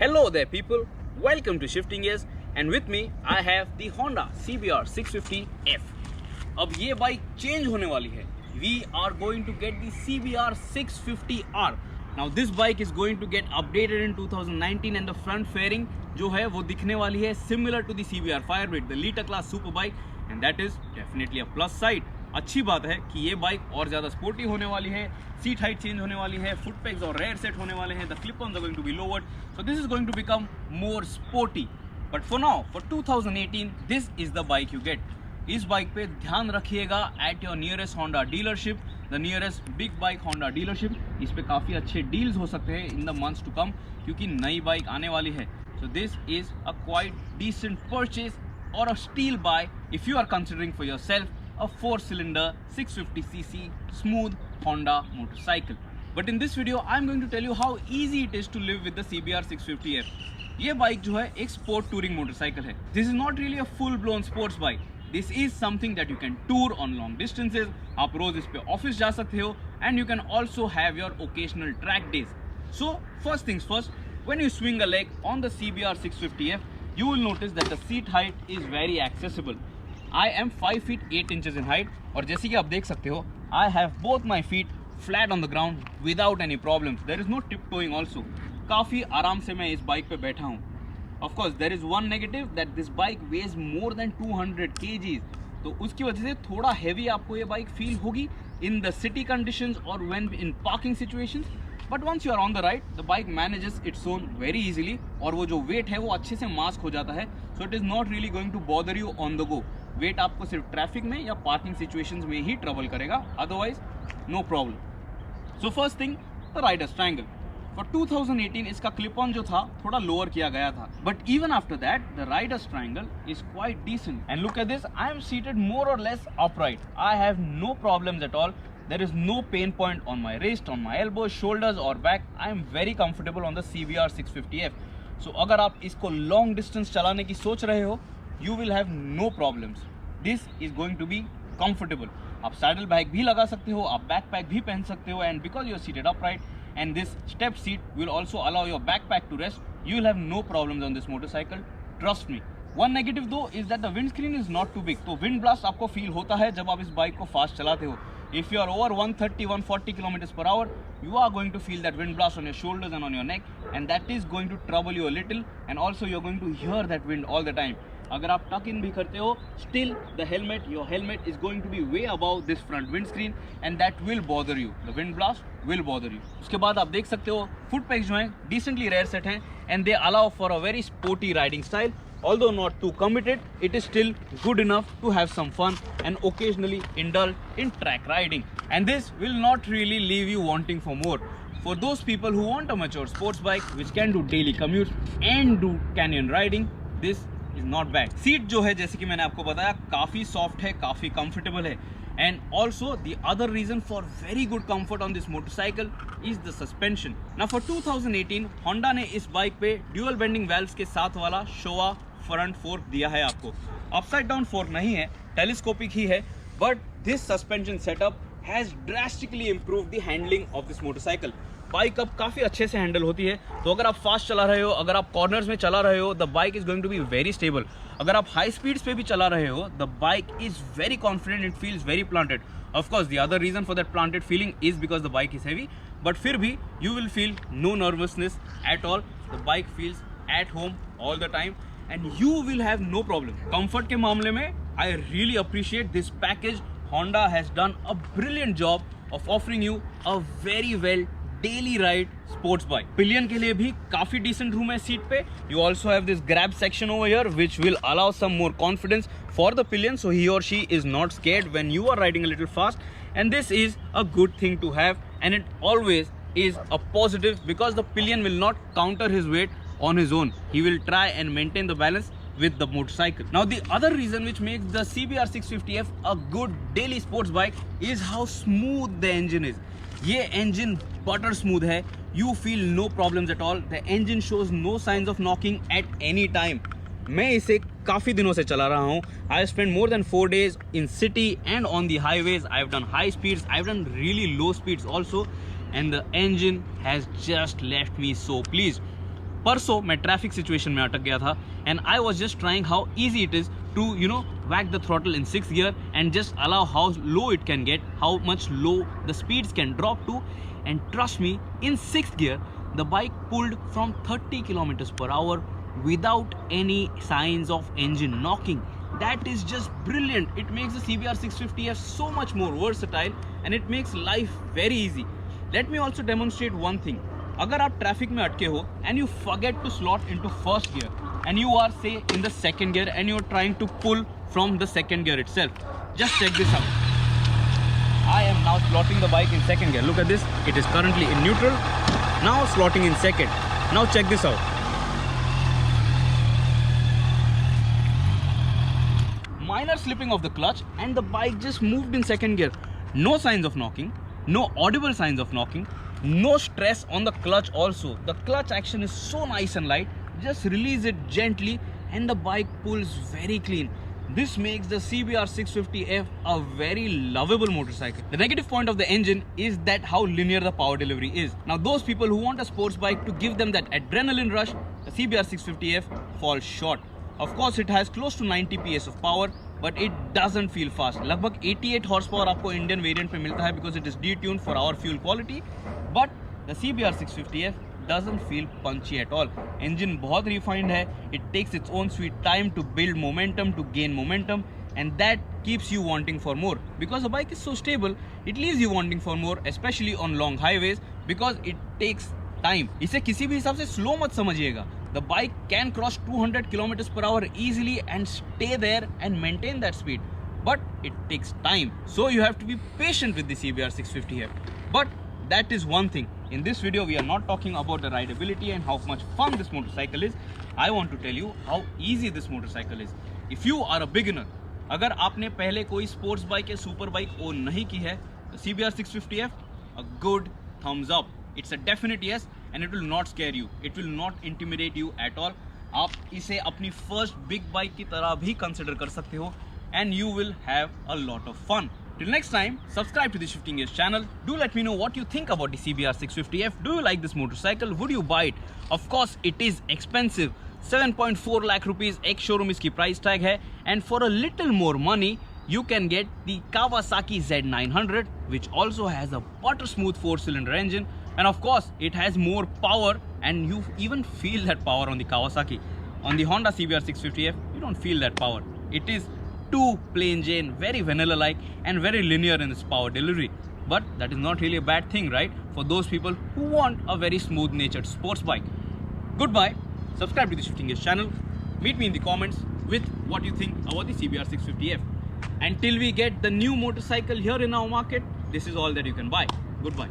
Hello there people, welcome to Shifting Gears and with me I have the Honda CBR650F. अब ये bike change होने वाली है. We are going to get the CBR650R. Now this bike is going to get updated in 2019 and the front fairing जो है वो दिखने वाली है similar to the CBR Firebird, the Liter class super bike, and that is definitely a plus side. अच्छी बात है कि ये बाइक और ज़्यादा स्पोर्टी होने वाली है, सीट हाइट चेंज होने वाली है, फुट पेग्स और रेयर सेट होने वाले हैं, the clip-ons are going to be lowered, so this is going to become more sporty. But for now, for 2018, this is the bike you get. इस bike पे ध्यान रखिएगा at your nearest Honda dealership, the nearest big bike Honda dealership. इस पे काफ़ी अच्छे deals हो सकते हैं in the months to come क्योंकि नई बाइक आने वाली है. So this is a quite decent purchase or a steal buy if you are considering for yourself a 4-cylinder 650cc smooth Honda motorcycle. But in this video I'm going to tell you how easy it is to live with the CBR650F. ये bike जो है एक sport touring motorcycle है. This is not really a full blown sports bike. This is something that you can tour on long distances. आप रोज इस पे office जा सकते हो and you can also have your occasional track days. So first things first, when you swing a leg on the CBR650F, you will notice that the seat height is very accessible. I am 5 feet 8 inches in height और जैसे कि आप देख सकते हो I have both my feet flat on the ground without any problems. There is no tiptoeing also. काफ़ी आराम से मैं इस बाइक पे बैठा हूँ. Of course there is one negative that this bike weighs more than 200 kgs. तो उसकी वजह से थोड़ा heavy आपको ये बाइक feel होगी in the city conditions or when in parking situations. But once you are on the ride, the bike manages its own very easily और वो जो weight है वो अच्छे से mask हो जाता है. So it is not really going to bother you on the go. Weight आपको सिर्फ ट्रैफिक में या पार्किंग सिचुएशंस में ही ट्रबल करेगा, otherwise no problem. So first thing, the rider's triangle. For 2018 इसका clip-on जो था थोड़ा lower किया गया था. But even after that, the rider's triangle is quite decent. And look at this, I am seated more or less upright. I have no problems at all. There is no pain point on my wrist, on my elbows, shoulders or back. I am very comfortable on the CBR650F. So अगर आप इसको long distance चलाने की सोच रहे हो, you will have no problems. This is going to be comfortable. आप saddle bag भी लगा सकते हो, आप backpack भी पहन सकते हो, and because you are seated upright and this step seat will also allow your backpack to rest, you will have no problems on this motorcycle. Trust me. One negative though is that the windscreen is not too big. तो wind blast आपको feel होता है जब आप इस bike को fast चलाते हो. If you are over 130-140 km per hour, you are going to feel that wind blast on your shoulders and on your neck, and that is going to trouble you a little, and also you are going to hear that wind all the time. अगर आप tuck in भी करते हो, still your helmet is going to be way above this front windscreen, and that will bother you. The wind blast will bother you. उसके बाद आप देख सकते हो foot pegs जो हैं decently rear set हैं, and they allow for a very sporty riding style. Although not too committed, it is still good enough to have some fun and occasionally indulge in track riding. And this will not really leave you wanting for more. For those people who want a mature sports bike which can do daily commutes and do canyon riding, this is not bad. Seat जो है जैसे कि मैंने आपको बताया काफ़ी soft है, काफ़ी comfortable है. And also the other reason for very good comfort on this motorcycle is the suspension. Now for 2018, Honda ने इस बाइक पे dual bending valves के साथ वाला Showa फ्रंट फोर्क दिया है आपको. अपसाइड डाउन फोर्क नहीं है, टेलीस्कोपिक ही है, but this suspension setup has drastically improved the handling of this motorcycle. Bike अब काफ़ी अच्छे से हैंडल होती है. तो अगर आप फास्ट चला रहे हो, अगर आप कॉर्नर्स में चला रहे हो, the bike is going to be very stable. अगर आप हाई स्पीड्स पे भी चला रहे हो, the bike is very confident, it feels very planted. Of course the other reason for that planted feeling is because the bike is heavy, but फिर भी you will feel no nervousness at all. The bike feels at home all the time and you will have no problem. Comfort के मामले में I really appreciate this package. Honda has done a brilliant job of offering you a very well daily ride sports bike. Pillion के लिए भी काफ़ी decent room है seat पे. You also have this grab section over here which will allow some more confidence for the pillion, so he or she is not scared when you are riding a little fast. And this is a good thing to have, and it always is a positive because the pillion will not counter his weight on his own. He will try and maintain the balance with the motorcycle. Now the other reason which makes the CBR650F a good daily sports bike is how smooth the engine is. ये engine butter smooth है. You feel no problems at all. The engine shows no signs of knocking at any time. मैं इसे काफ़ी दिनों से चला रहा हूँ. I have spent more than 4 days in city and on the highways. I have done high speeds. I have done really low speeds also. And the engine has just left me so pleased. परसों मैं traffic situation में अटक गया था and I was just trying how easy it is to whack the throttle in 6th gear and just allow how low it can get, how much low the speeds can drop to. And trust me, in 6th gear the bike pulled from 30 kilometers per hour without any signs of engine knocking. That is just brilliant. It makes the CBR650F so much more versatile and it makes life very easy. Let me also demonstrate one thing. अगर आप traffic में अटके हो and you forget to slot into first gear and you are say in the second gear and you are trying to pull from the second gear itself, just check this out. I am now slotting the bike in second gear. Look at this, it is currently in neutral, now slotting in second. Now check this out. Minor slipping of the clutch and the bike just moved in second gear. No signs of knocking, no audible signs of knocking, no stress on the clutch also. The clutch action is so nice and light. Just release it gently and the bike pulls very clean. This makes the CBR650F a very lovable motorcycle. The negative point of the engine is that how linear the power delivery is. Now those people who want a sports bike to give them that adrenaline rush, the CBR650F falls short. Of course it has close to 90 PS of power, but it doesn't feel fast. लगभग 88 horse power आपको Indian variant पे मिलता है because it is detuned for our fuel quality. But the CBR650F doesn't feel punchy at all. Engine बहुत refined है. It takes its own sweet time to build momentum, to gain momentum, and that keeps you wanting for more. Because the bike is so stable, it leaves you wanting for more, especially on long highways because it takes time. इसे किसी भी हिसाब से slow मत समझिएगा. The bike can cross 200 kilometers per hour easily and stay there and maintain that speed. But it takes time. So you have to be patient with the CBR650F. But that is one thing. In this video, we are not talking about the rideability and how much fun this motorcycle is. I want to tell you how easy this motorcycle is. If you are a beginner, अगर आपने पहले कोई sports bike या super bike own नहीं की है, तो CBR650F, a good thumbs up. It's a definite yes and it will not scare you. It will not intimidate you at all. आप इसे अपनी first big bike की तरह भी consider कर सकते हो and you will have a lot of fun. Till next time, subscribe to the Shifting Gears channel. Do let me know what you think about the CBR650F. Do you like this motorcycle? Would you buy it? Of course, it is expensive. 7.4 lakh rupees ex showroom इसकी price tag है and for a little more money, you can get the Kawasaki Z900 which also has a butter smooth 4-cylinder engine. And of course, it has more power and you even feel that power on the Kawasaki. On the Honda CBR650F, you don't feel that power. It is too plain Jane, very vanilla-like and very linear in its power delivery. But that is not really a bad thing, right? For those people who want a very smooth-natured sports bike. Goodbye. Subscribe to the Shifting Gears channel. Meet me in the comments with what you think about the CBR650F. Until we get the new motorcycle here in our market, this is all that you can buy. Goodbye.